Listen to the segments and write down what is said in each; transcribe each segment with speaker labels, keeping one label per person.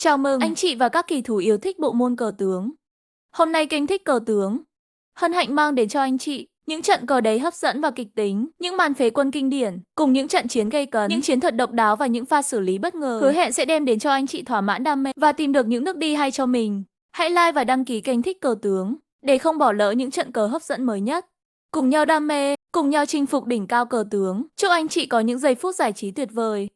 Speaker 1: Chào mừng anh chị và các kỳ thủ yêu thích bộ môn cờ tướng. Hôm nay kênh Thích Cờ Tướng hân hạnh mang đến cho anh chị những trận cờ đầy hấp dẫn và kịch tính, những màn phế quân kinh điển, cùng những trận chiến gay cấn, những chiến thuật độc đáo và những pha xử lý bất ngờ, hứa hẹn sẽ đem đến cho anh chị thỏa mãn đam mê và tìm được những nước đi hay cho mình. Hãy like và đăng ký kênh Thích Cờ Tướng để không bỏ lỡ những trận cờ hấp dẫn mới nhất. Cùng nhau đam mê, cùng nhau chinh phục đỉnh cao cờ tướng. Chúc anh chị có những giây phút giải trí tuyệt vời.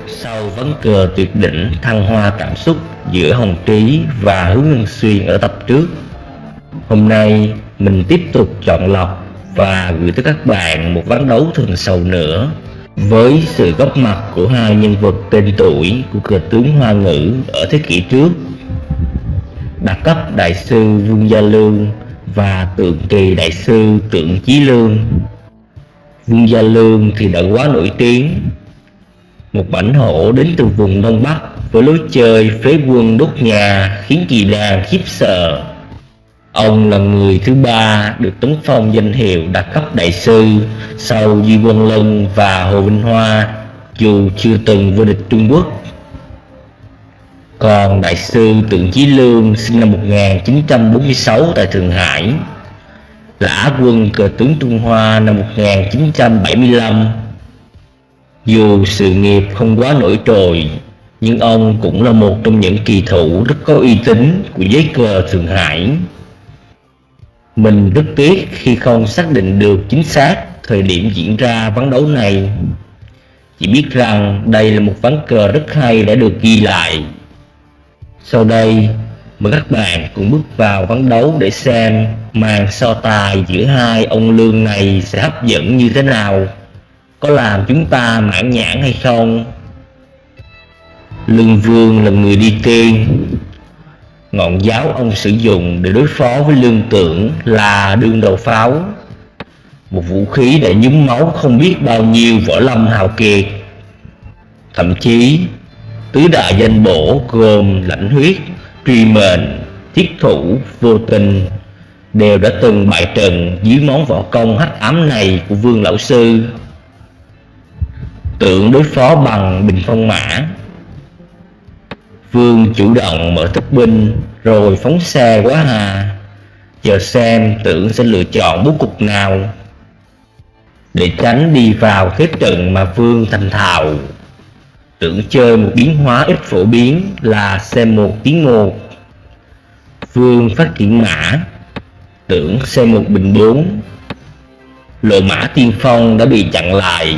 Speaker 2: Sau ván cờ tuyệt đỉnh thăng hoa cảm xúc giữa Hồng Trí và Hứa Ngân Xuyên ở tập trước, hôm nay mình tiếp tục chọn lọc và gửi tới các bạn một ván đấu thường sầu nữa, với sự góp mặt của hai nhân vật tên tuổi của cờ tướng Hoa ngữ ở thế kỷ trước: Đa cấp đại sư Vương Gia Lương và tượng kỳ đại sư Tượng Chí Lương. Vương Gia Lương thì đã quá nổi tiếng, một mãnh hổ đến từ vùng Đông Bắc với lối chơi phế quân đốt nhà khiến kỳ đàn khiếp sợ. Ông là người thứ ba được tống phong danh hiệu đa cấp đại sư sau Duy Quang Lân và Hồ Vinh Hoa, dù chưa từng vô địch Trung Quốc. Còn đại sư Tượng Chí Lương sinh năm 1946 tại Thượng Hải, là Á quân cờ tướng Trung Hoa năm 1975. Dù sự nghiệp không quá nổi trội, nhưng ông cũng là một trong những kỳ thủ rất có uy tín của giới cờ Thượng Hải. Mình rất tiếc khi không xác định được chính xác thời điểm diễn ra ván đấu này. Chỉ biết rằng đây là một ván cờ rất hay đã được ghi lại. Sau đây, mời các bạn cùng bước vào ván đấu để xem màn so tài giữa hai ông Lương này sẽ hấp dẫn như thế nào, có làm chúng ta mãn nhãn hay không. Lương Vương là người đi tiên. Ngọn giáo ông sử dụng để đối phó với Lương Tưởng là đương đầu pháo, một vũ khí đã nhúng máu không biết bao nhiêu võ lâm hào kiệt. Thậm chí tứ đại danh bổ gồm Lãnh Huyết, Truy Mệnh, Thiết Thủ, Vô Tình đều đã từng bại trận dưới món võ công hắc ám này của Vương lão sư. Tưởng đối phó bằng bình phong mã. Vương chủ động mở thức binh rồi phóng xe quá hà, chờ xem Tưởng sẽ lựa chọn bố cục nào. Để tránh đi vào thế trận mà Vương thành thạo, Tưởng chơi một biến hóa ít phổ biến là xem một tiến một. Vương phát triển mã, Tưởng xem một bình 4. Lộ mã tiên phong đã bị chặn lại.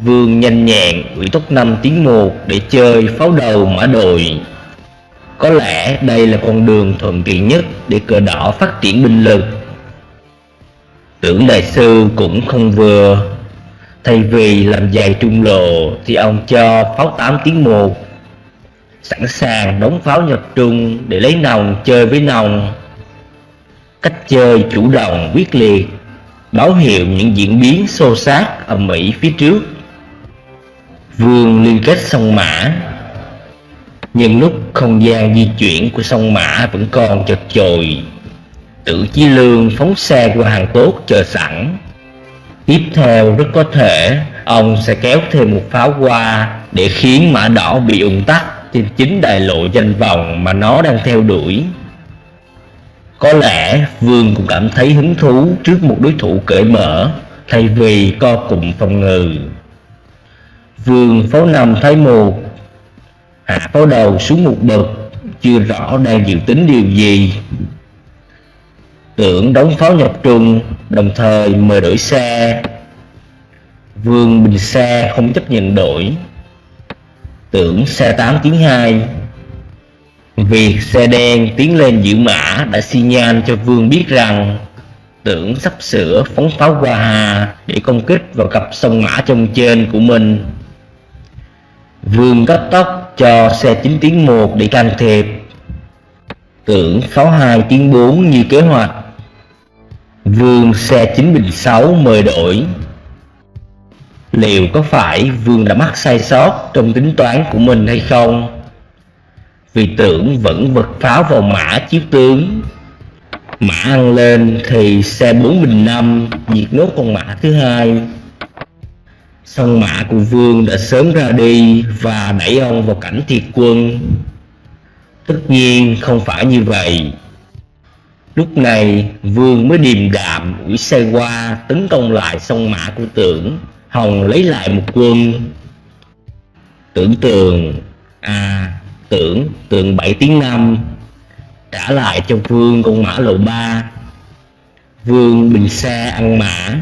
Speaker 2: Vương nhanh nhẹn ủy tốc 5 tiến 1 để chơi pháo đầu mã đội. Có lẽ đây là con đường thuận tiện nhất để cờ đỏ phát triển binh lực. Tưởng đại sư cũng không vừa. Thay vì làm dày trung lộ thì ông cho pháo 8 tiến 1, sẵn sàng đóng pháo nhập trung để lấy nòng chơi với nòng. Cách chơi chủ động quyết liệt, báo hiệu những diễn biến xô xát ầm ĩ phía trước. Vương liên kết song mã. Nhưng lúc không gian di chuyển của song mã vẫn còn chật chội, Tưởng Chí Lương phóng xe qua hàng tốt chờ sẵn. Tiếp theo rất có thể ông sẽ kéo thêm một pháo qua để khiến mã đỏ bị ùn tắc trên chính đại lộ danh vọng mà nó đang theo đuổi. Có lẽ Vương cũng cảm thấy hứng thú trước một đối thủ cởi mở thay vì co cụm phòng ngự. Vương pháo 5 thái 1, hạ pháo đầu xuống một bậc, chưa rõ đang dự tính điều gì. Tưởng đóng pháo nhập trung, đồng thời mời đổi xe. Vương bình xe không chấp nhận đổi. Tưởng xe 8 tiến 2. Việc xe đen tiến lên giữ mã đã xi nhan cho Vương biết rằng Tưởng sắp sửa phóng pháo qua hà để công kích vào cặp song mã trong trên của mình. Vương cấp tốc cho xe 9 tiến 1 để can thiệp. Tưởng pháo 2 tiến 4 như kế hoạch. Vương xe 9 bình 6 mời đổi. Liệu có phải Vương đã mắc sai sót trong tính toán của mình hay không? Vì Tưởng vẫn vật pháo vào mã chiếu tướng. Mã ăn lên thì xe 4 bình 5 diệt nốt con mã thứ hai. Song mã của Vương đã sớm ra đi và đẩy ông vào cảnh thiệt quân. Tất nhiên không phải như vậy. Lúc này Vương mới điềm đạm ủi xe qua tấn công lại song mã của Tưởng, hòng lấy lại một quân. Tưởng 7 tiếng 5 trả lại cho Vương con mã lộ 3. Vương bình xe ăn mã.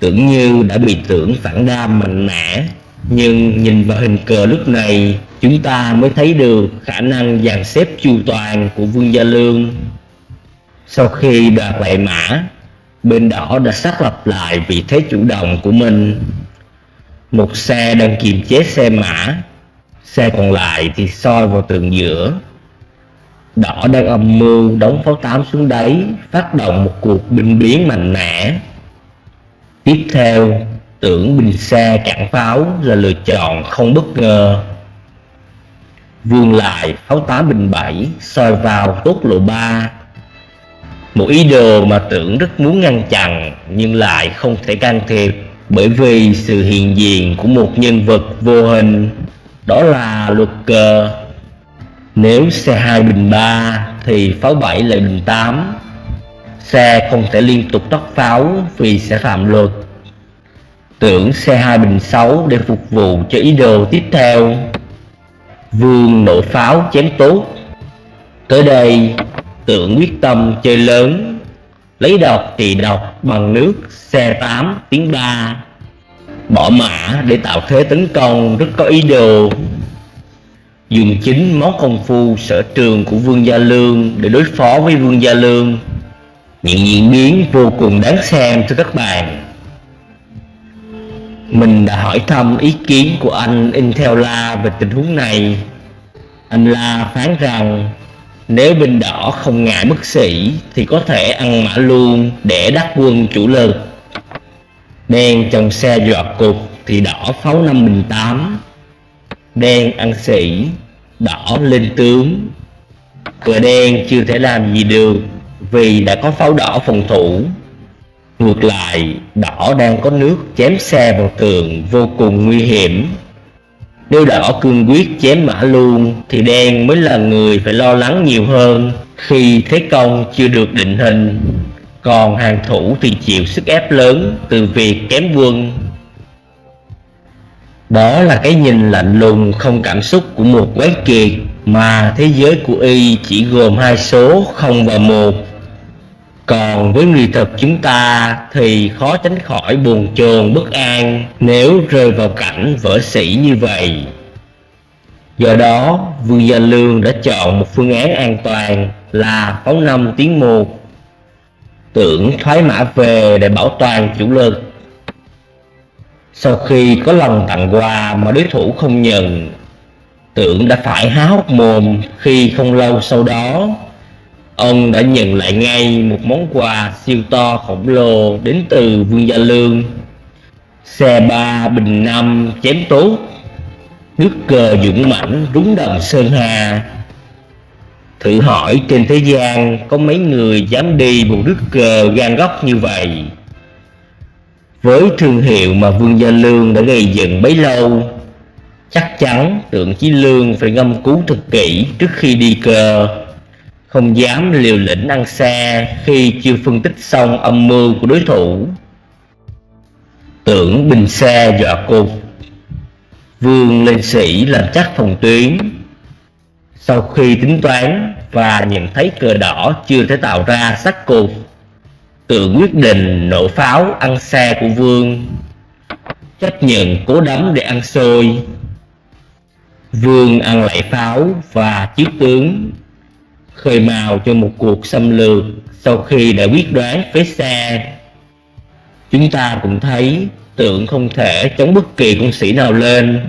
Speaker 2: Tưởng như đã bị Tưởng phản đam mạnh mẽ, nhưng nhìn vào hình cờ lúc này chúng ta mới thấy được khả năng dàn xếp chu toàn của Vương Gia Lương. Sau khi đoạt lại mã, bên đỏ đã xác lập lại vị thế chủ động của mình. Một xe đang kiềm chế xe mã, xe còn lại thì soi vào tường giữa. Đỏ đang âm mưu đóng pháo 8 xuống đáy, phát động một cuộc binh biến mạnh mẽ. Tiếp theo, Tưởng bình xe chặn pháo là lựa chọn không bất ngờ. Vương lại pháo 8 bình 7 soi vào tốt lộ 3. Một ý đồ mà Tưởng rất muốn ngăn chặn nhưng lại không thể can thiệp, bởi vì sự hiện diện của một nhân vật vô hình, đó là luật cờ. Nếu xe 2 bình 3 thì pháo 7 lại bình 8. Xe không thể liên tục tóc pháo vì sẽ phạm luật. Tưởng xe 2 bình 6 để phục vụ cho ý đồ tiếp theo. Vương nổ pháo chém tốt. Tới đây Tưởng quyết tâm chơi lớn, lấy độc trị độc bằng nước xe 8 tiếng 3. Bỏ mã để tạo thế tấn công rất có ý đồ. Dùng chính món công phu sở trường của Vương Gia Lương để đối phó với Vương Gia Lương. Những diễn biến vô cùng đáng xem thưa các bạn. Mình đã hỏi thăm ý kiến của anh Intel La về tình huống này. Anh La phán rằng nếu bên đỏ không ngại mất sĩ thì có thể ăn mã luôn để đắc quân chủ lực. Đen trong xe dọa cục thì đỏ pháo 5 bình 8. Đen ăn sĩ, đỏ lên tướng. Cờ đen chưa thể làm gì được vì đã có pháo đỏ phòng thủ. Ngược lại, đỏ đang có nước chém xe vào tường vô cùng nguy hiểm. Nếu đỏ cương quyết chém mã luôn thì đen mới là người phải lo lắng nhiều hơn khi thế công chưa được định hình. Còn hàng thủ thì chịu sức ép lớn từ việc kém quân. Đó là cái nhìn lạnh lùng không cảm xúc của một quái kiệt, mà thế giới của y chỉ gồm 2 số 0 và 1. Còn với người thật chúng ta thì khó tránh khỏi bồn chồn bất an nếu rơi vào cảnh vỡ sĩ như vậy. Do đó, Vương Gia Lương đã chọn một phương án an toàn là pháo 5 tiếng 1. Tưởng thoái mã về để bảo toàn chủ lực. Sau khi có lần tặng quà mà đối thủ không nhận, Tưởng đã phải há hốc mồm khi không lâu sau đó ông đã nhận lại ngay một món quà siêu to khổng lồ đến từ Vương Gia Lương. Xe 3 bình 5 chém tốt. Nước cờ dũng mãnh rúng động sơn hà. Thử hỏi trên thế gian có mấy người dám đi một nước cờ gan góc như vậy. Với thương hiệu mà Vương Gia Lương đã gây dựng bấy lâu, chắc chắn Tưởng Chí Lương phải ngâm cứu thật kỹ trước khi đi cờ. Không dám liều lĩnh ăn xe khi chưa phân tích xong âm mưu của đối thủ. Tưởng bình xe dọa cục. Vương lên sĩ làm chắc phòng tuyến. Sau khi tính toán và nhận thấy cờ đỏ chưa thể tạo ra sát cục, Tưởng quyết định nổ pháo ăn xe của Vương, chấp nhận cố đấm để ăn xôi. Vương ăn lại pháo và chiếu tướng, khơi mào cho một cuộc xâm lược sau khi đã quyết đoán phế xe. Chúng ta cũng thấy Tưởng không thể chống bất kỳ con sĩ nào lên,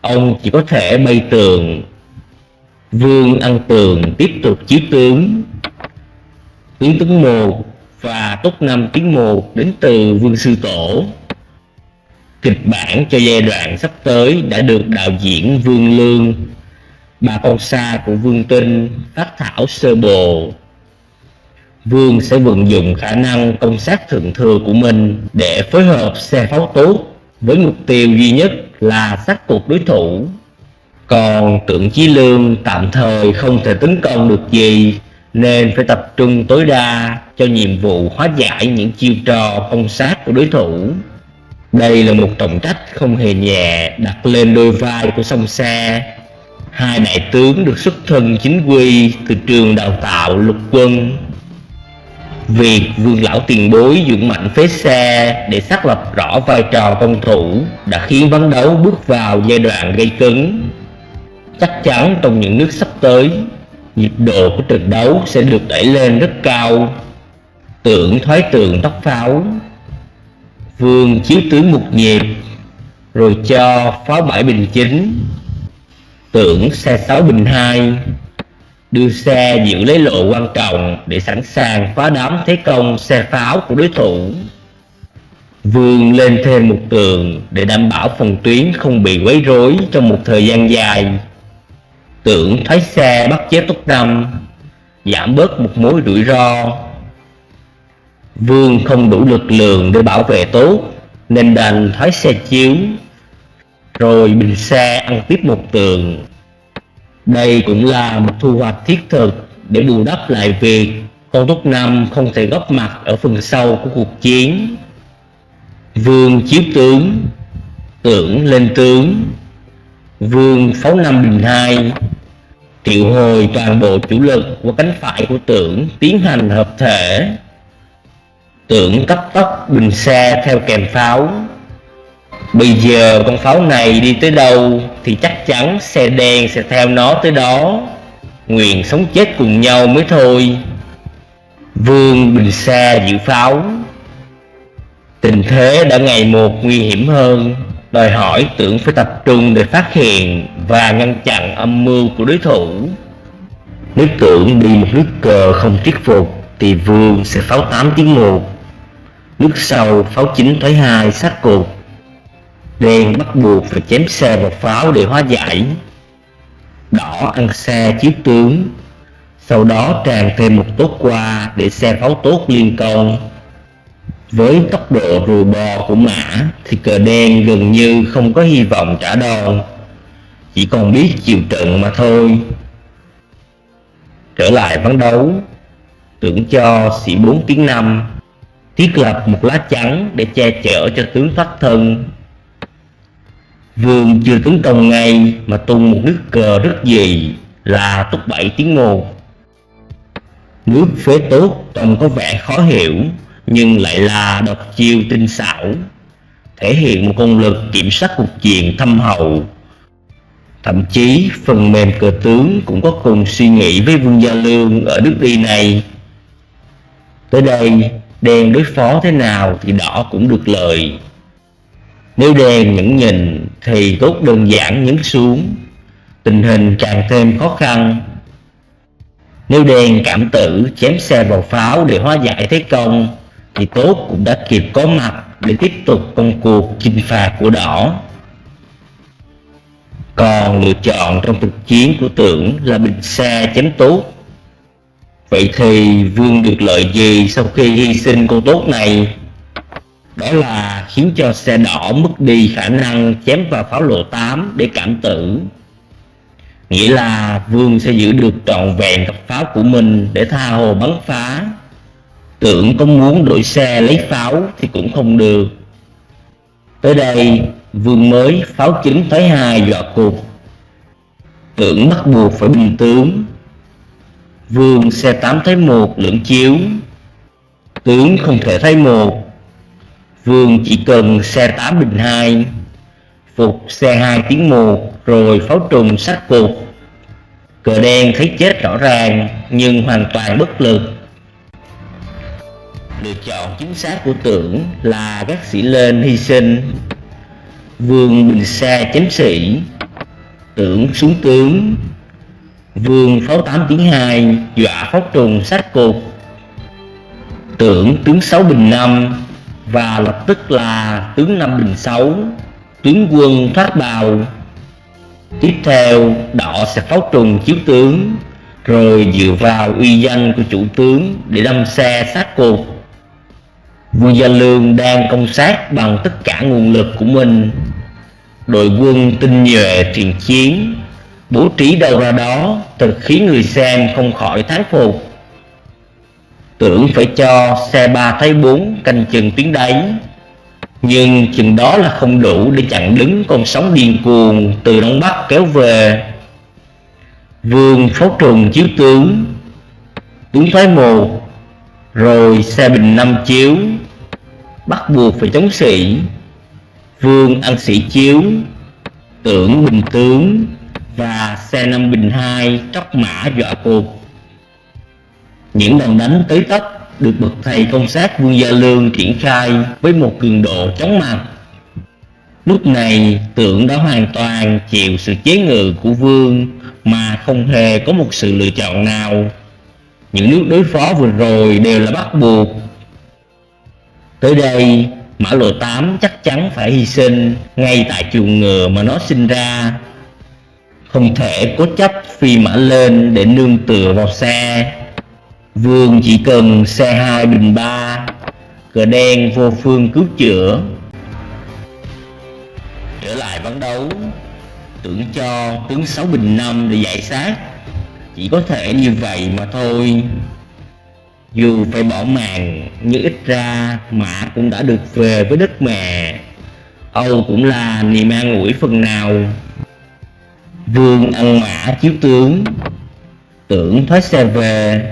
Speaker 2: ông chỉ có thể bay tường. Vương ăn tường tiếp tục chiếu tướng. Tướng tấn 1 và tốt 5 tiếng 1 đến từ Vương Sư Tổ. Kịch bản cho giai đoạn sắp tới đã được đạo diễn Vương Lương, bà con xa của Vương Tinh phát thảo sơ bộ. Vương sẽ vận dụng khả năng công sát thượng thừa của mình để phối hợp xe pháo tốt với mục tiêu duy nhất là sát cục đối thủ. Còn Tưởng Chí Lương tạm thời không thể tấn công được gì, nên phải tập trung tối đa cho nhiệm vụ hóa giải những chiêu trò công sát của đối thủ. Đây là một trọng trách không hề nhẹ đặt lên đôi vai của Song Xe. Hai đại tướng được xuất thân chính quy từ trường đào tạo lục quân. Việc Vương lão tiền bối dũng mạnh phế xe để xác lập rõ vai trò công thủ đã khiến ván đấu bước vào giai đoạn gay cấn. Chắc chắn trong những nước sắp tới, nhịp độ của trận đấu sẽ được đẩy lên rất cao. Tưởng thoái tường tóc pháo, Vương chiếu tướng một nhịp, rồi cho pháo 7 bình 9, Tưởng xe 6 bình 2, đưa xe giữ lấy lộ quan trọng để sẵn sàng phá đám thế công xe pháo của đối thủ. Vương lên thêm một tường để đảm bảo phòng tuyến không bị quấy rối trong một thời gian dài. Tưởng thoái xe bắt chế tốc năm, giảm bớt một mối rủi ro. Vương không đủ lực lượng để bảo vệ tốt nên đành thoái xe chiếu, rồi bình xe ăn tiếp một tường. Đây cũng là một thu hoạch thiết thực để bù đắp lại việc con tốc năm không thể góp mặt ở phần sau của cuộc chiến. Vương chiếu tướng, Tưởng lên tướng, Vương pháo 5 bình 2, triệu hồi toàn bộ chủ lực qua cánh phải của Tưởng tiến hành hợp thể. Tưởng cấp tốc bình xe theo kèm pháo. Bây giờ con pháo này đi tới đâu thì chắc chắn xe đen sẽ theo nó tới đó. Nguyện sống chết cùng nhau mới thôi. Vương bình xe giữ pháo. Tình thế đã ngày một nguy hiểm hơn, đòi hỏi Tưởng phải tập trung để phát hiện và ngăn chặn âm mưu của đối thủ. Nếu Tưởng đi một nước cờ không thuyết phục thì Vương sẽ pháo 8 tiếng 1, nước sau pháo 9 thoái 2 sát cục. Đen bắt buộc phải chém xe vào pháo để hóa giải. Đỏ ăn xe chiếu tướng, sau đó tràn thêm một tốt qua để xe pháo tốt liên công. Với tốc độ rùa bò của mã thì cờ đen gần như không có hy vọng trả đòn, chỉ còn biết chịu trận mà thôi. Trở lại ván đấu, Tưởng cho sĩ 4 tiếng 5, thiết lập một lá chắn để che chở cho tướng thoát thân. Vương chưa tấn công ngay mà tung một nước cờ rất dày là túc 7 tiếng 1. Nước phế tốt trông có vẻ khó hiểu nhưng lại là độc chiêu tinh xảo, thể hiện một công lực kiểm soát cuộc chiến thâm hậu. Thậm chí phần mềm cờ tướng cũng có cùng suy nghĩ với Vương Gia Lương ở nước đi này. Tới đây đen đối phó thế nào thì đỏ cũng được lợi. Nếu đen nhẫn nhịn thì tốt đơn giản nhấn xuống, tình hình càng thêm khó khăn. Nếu đen cảm tử chém xe vào pháo để hóa giải thế công thì tốt cũng đã kịp có mặt để tiếp tục công cuộc chinh phạt của đỏ. Còn lựa chọn trong thực chiến của Tưởng là bình xe chém tốt. Vậy thì Vương được lợi gì sau khi hy sinh con tốt này? Đó là khiến cho xe đỏ mất đi khả năng chém vào pháo lộ 8 để cảm tử. Nghĩa là Vương sẽ giữ được trọn vẹn cặp pháo của mình để tha hồ bắn phá. Tưởng có muốn đổi xe lấy pháo thì cũng không được. Tới đây Vương mới pháo 9 thoái 2 dọa cục. Tưởng bắt buộc phải bình tướng. Vương xe 8 thoái 1 lưỡng chiếu. Tướng không thể thoái 1. Vương chỉ cần xe 8 bình 2, phục xe 2 tiếng 1 rồi pháo trùng sát cục. Cờ đen thấy chết rõ ràng nhưng hoàn toàn bất lực. Lựa chọn chính xác của Tưởng là gác sĩ lên hy sinh. Vương bình xe chém sĩ, Tưởng xuống tướng. Vương pháo 8 tiếng 2 dọa pháo trùng sát cục. Tưởng tướng 6 bình 5 và lập tức là tướng 5 bình 6, tướng quân thoát bào. Tiếp theo đỏ sẽ pháo trùng chiếu tướng, rồi dựa vào uy danh của chủ tướng để đâm xe sát cột. Vương Gia Lương đang công sát bằng tất cả nguồn lực của mình, đội quân tinh nhuệ thiện chiến, bố trí đâu ra đó, thật khiến người xem không khỏi thán phục. Tưởng phải cho xe 3 Thái 4 canh chừng tuyến đáy, nhưng chừng đó là không đủ để chặn đứng con sóng điên cuồng từ Đông Bắc kéo về. Vương Phó Trùng chiếu tướng, tướng Thoái 1, rồi xe Bình 5 chiếu, bắt buộc phải chống sĩ. Vương Ăn Sĩ chiếu, Tưởng Bình tướng và xe 5 Bình 2 tróc mã dọa cột. Những đòn đánh tới tấp được bậc thầy công sát Vương Gia Lương triển khai với một cường độ chóng mặt. Lúc này Tưởng đã hoàn toàn chịu sự chế ngự của Vương mà không hề có một sự lựa chọn nào. Những nước đối phó vừa rồi đều là bắt buộc. Tới đây Mã Lộ 8 chắc chắn phải hy sinh ngay tại chuồng ngựa mà nó sinh ra. Không thể cố chấp phi mã lên để nương tựa vào xe. Vương chỉ cần xe 2 Bình 3, cờ đen vô phương cứu chữa. Trở lại ván đấu, Tưởng cho tướng 6 Bình 5 để giải sát. Chỉ có thể như vậy mà thôi. Dù phải bỏ màn, nhưng ít ra Mã cũng đã được về với đất mẹ. Âu cũng là niềm an ủi phần nào. Vương Ăn Mã chiếu tướng, Tưởng thoái xe về.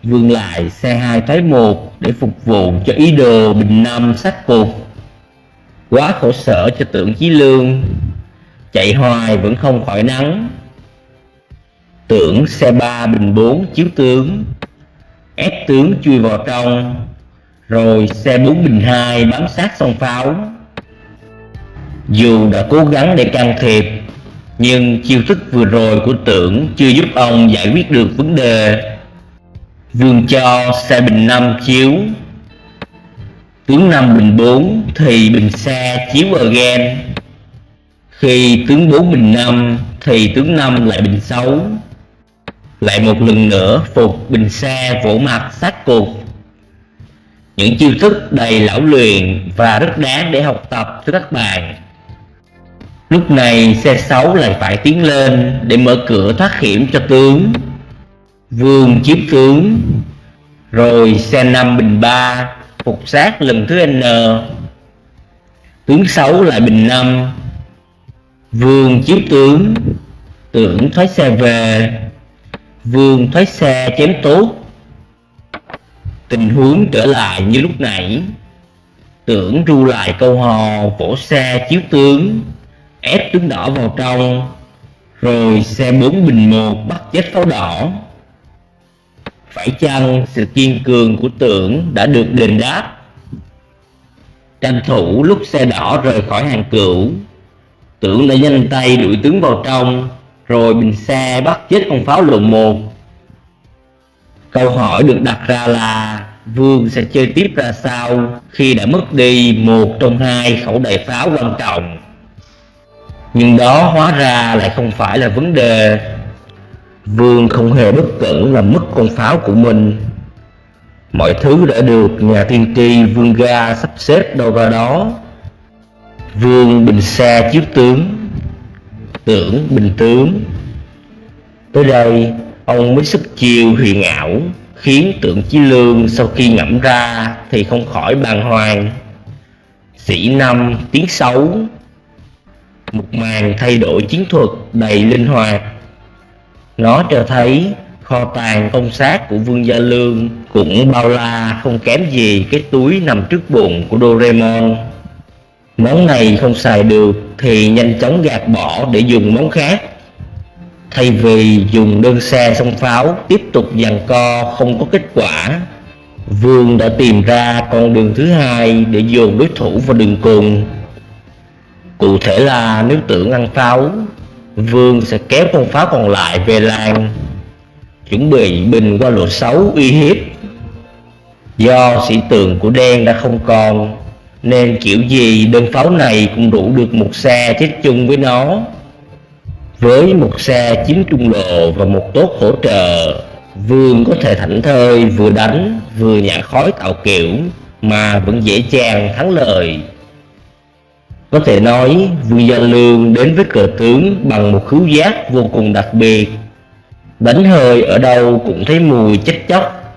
Speaker 2: Vương lại xe 2 Thái 1 để phục vụ cho ý đồ Bình 5 sát cột. Quá khổ sở cho Tưởng Chí Lương, chạy hoài vẫn không khỏi nắng. Tưởng xe 3 Bình 4 chiếu tướng, ép tướng chui vào trong, rồi xe 4 Bình 2 bám sát song pháo. Dù đã cố gắng để can thiệp, nhưng chiêu thức vừa rồi của Tưởng chưa giúp ông giải quyết được vấn đề. Vương cho xe Bình 5 chiếu, tướng 5 Bình 4 thì bình xe chiếu again. Khi tướng 4 Bình 5 thì tướng 5 lại bình 6. Lại một lần nữa phục bình xe vỗ mặt sát cột. Những chiêu thức đầy lão luyện và rất đáng để học tập cho các bạn. Lúc này xe 6 lại phải tiến lên để mở cửa thoát hiểm cho tướng. Vương chiếu tướng, rồi xe 5 Bình 3 phục sát lần thứ N. Tướng 6 lại Bình 5. Vương chiếu tướng, Tưởng thoái xe về. Vương thoái xe chém tốt. Tình huống trở lại như lúc nãy. Tưởng ru lại câu hò vỗ xe chiếu tướng, ép tướng đỏ vào trong, rồi xe 4 Bình 1 bắt chết pháo đỏ. Phải chăng sự kiên cường của Tưởng đã được đền đáp? Tranh thủ lúc xe đỏ rời khỏi hàng cửu, Tưởng đã nhanh tay đuổi tướng vào trong, rồi bình xe bắt chết con pháo lộn 1. Câu hỏi được đặt ra là Vương sẽ chơi tiếp ra sao khi đã mất đi một trong hai khẩu đại pháo quan trọng. Nhưng đó hóa ra lại không phải là vấn đề. Vương không hề bất cẩn làm mất con pháo của mình. Mọi thứ đã được nhà tiên tri Vương Ga sắp xếp đâu ra đó. Vương bình xe chiếu tướng, Tưởng bình tướng. Tới đây ông mới xuất chiêu huyền ảo, khiến Tưởng Chí Lương sau khi ngẫm ra thì không khỏi bàng hoàng. Sĩ 5 tiếng 6, một màn thay đổi chiến thuật đầy linh hoạt. Nó cho thấy kho tàng công sát của Vương Gia Lương cũng bao la không kém gì cái túi nằm trước bụng của Doraemon. Món này không xài được thì nhanh chóng gạt bỏ để dùng món khác. Thay vì dùng đơn xe xông pháo tiếp tục giằng co không có kết quả, Vương đã tìm ra con đường thứ hai để dồn đối thủ vào đường cùng. Cụ thể là nếu Tưởng ăn pháo, Vương sẽ kéo con pháo còn lại về làng, chuẩn bị bình qua lộ 6 uy hiếp. Do sĩ tượng của đen đã không còn, nên kiểu gì đơn pháo này cũng đủ được một xe chết chung với nó. Với một xe chiếm trung lộ và một tốt hỗ trợ, Vương có thể thảnh thơi vừa đánh vừa nhả khói tạo kiểu mà vẫn dễ dàng thắng lợi. Có thể nói Vương Gia Lương đến với cờ tướng bằng một khứu giác vô cùng đặc biệt. Đánh hơi ở đâu cũng thấy mùi chết chóc.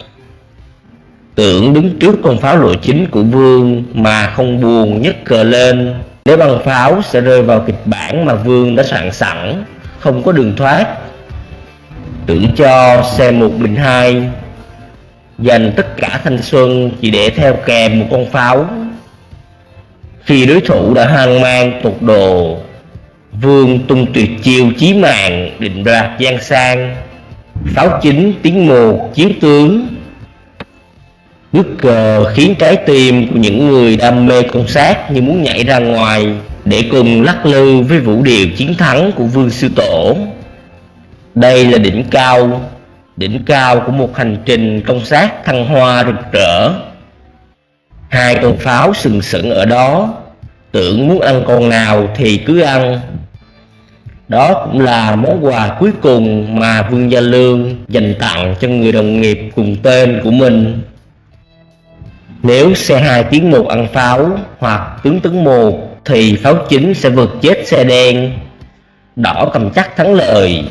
Speaker 2: Tưởng đứng trước con pháo lộ chính của Vương mà không buồn nhấc cờ lên. Nếu bắn pháo sẽ rơi vào kịch bản mà Vương đã soạn sẵn, không có đường thoát. Tưởng cho xe 1 bình 2, dành tất cả thanh xuân chỉ để theo kèm một con pháo. Khi đối thủ đã hoang mang tột độ, Vương tung tuyệt chiêu chí mạng định đoạt giang sang. Pháo chính tiếng một chiếu tướng. Nước cờ khiến trái tim của những người đam mê công sát như muốn nhảy ra ngoài để cùng lắc lư với vũ điệu chiến thắng của Vương Sư Tổ. Đây là đỉnh cao của một hành trình công sát thăng hoa rực rỡ. Hai con pháo sừng sững ở đó, tưởng muốn ăn con nào thì cứ ăn. Đó cũng là món quà cuối cùng mà Vương Gia Lương dành tặng cho người đồng nghiệp cùng tên của mình. Nếu xe 2 tiến 1 ăn pháo hoặc tướng tấn 1 thì pháo chính sẽ vượt chết xe đen, đỏ cầm chắc thắng lợi.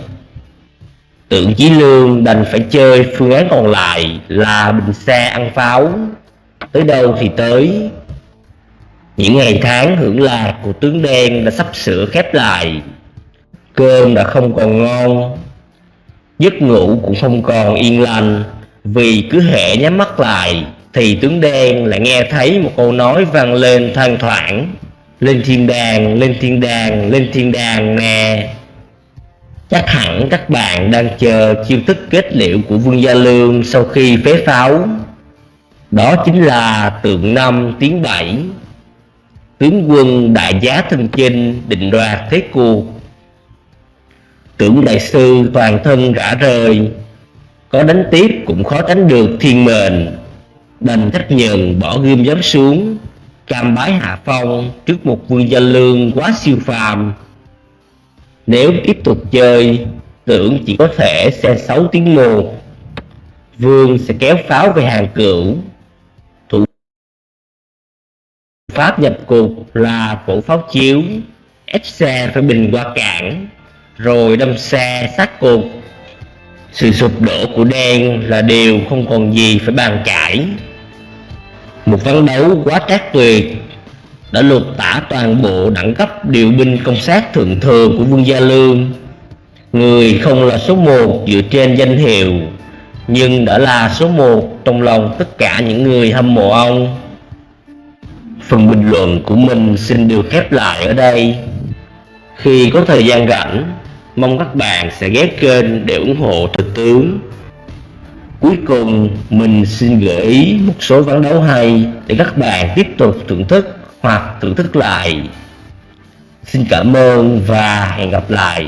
Speaker 2: Tưởng Chí Lương đành phải chơi phương án còn lại là bình xe ăn pháo. Tới đâu thì tới. Những ngày tháng hưởng lạc của tướng đen đã sắp sửa khép lại. Cơm đã không còn ngon, giấc ngủ cũng không còn yên lành, vì cứ hễ nhắm mắt lại thì tướng đen lại nghe thấy một câu nói vang lên thoang thoảng: lên thiên đàng, lên thiên đàng, lên thiên đàng nè. Chắc hẳn các bạn đang chờ chiêu thức kết liễu của Vương Gia Lương sau khi phế pháo. Đó chính là tượng 5 tiến 7, tướng quân đại giá thân chinh định đoạt thế cuộc. Tưởng đại sư toàn thân rã rời, có đánh tiếp cũng khó tránh được thiên mệnh, đành chấp nhận bỏ ghim giấm xuống, cam bái hạ phong trước một Vương Gia Lương quá siêu phàm. Nếu tiếp tục chơi, Tưởng chỉ có thể xe 6 tiến 1. Vương sẽ kéo pháo về hàng cửu. Thủ pháp nhập cục là vỗ pháo chiếu, ép xe phải bình qua cảng, rồi đâm xe sát cục. Sự sụp đổ của đen là điều không còn gì phải bàn cãi. Một ván đấu quá trác tuyệt đã lột tả toàn bộ đẳng cấp điều binh công sát thượng thừa của Vương Gia Lương. Người không là số 1 dựa trên danh hiệu, nhưng đã là số 1 trong lòng tất cả những người hâm mộ ông. Phần bình luận của mình xin được khép lại ở đây. Khi có thời gian rảnh, mong các bạn sẽ ghé kênh để ủng hộ thực tướng. Cuối cùng, mình xin gợi ý một số ván đấu hay để các bạn tiếp tục thưởng thức hoặc thưởng thức lại. Xin cảm ơn và hẹn gặp lại.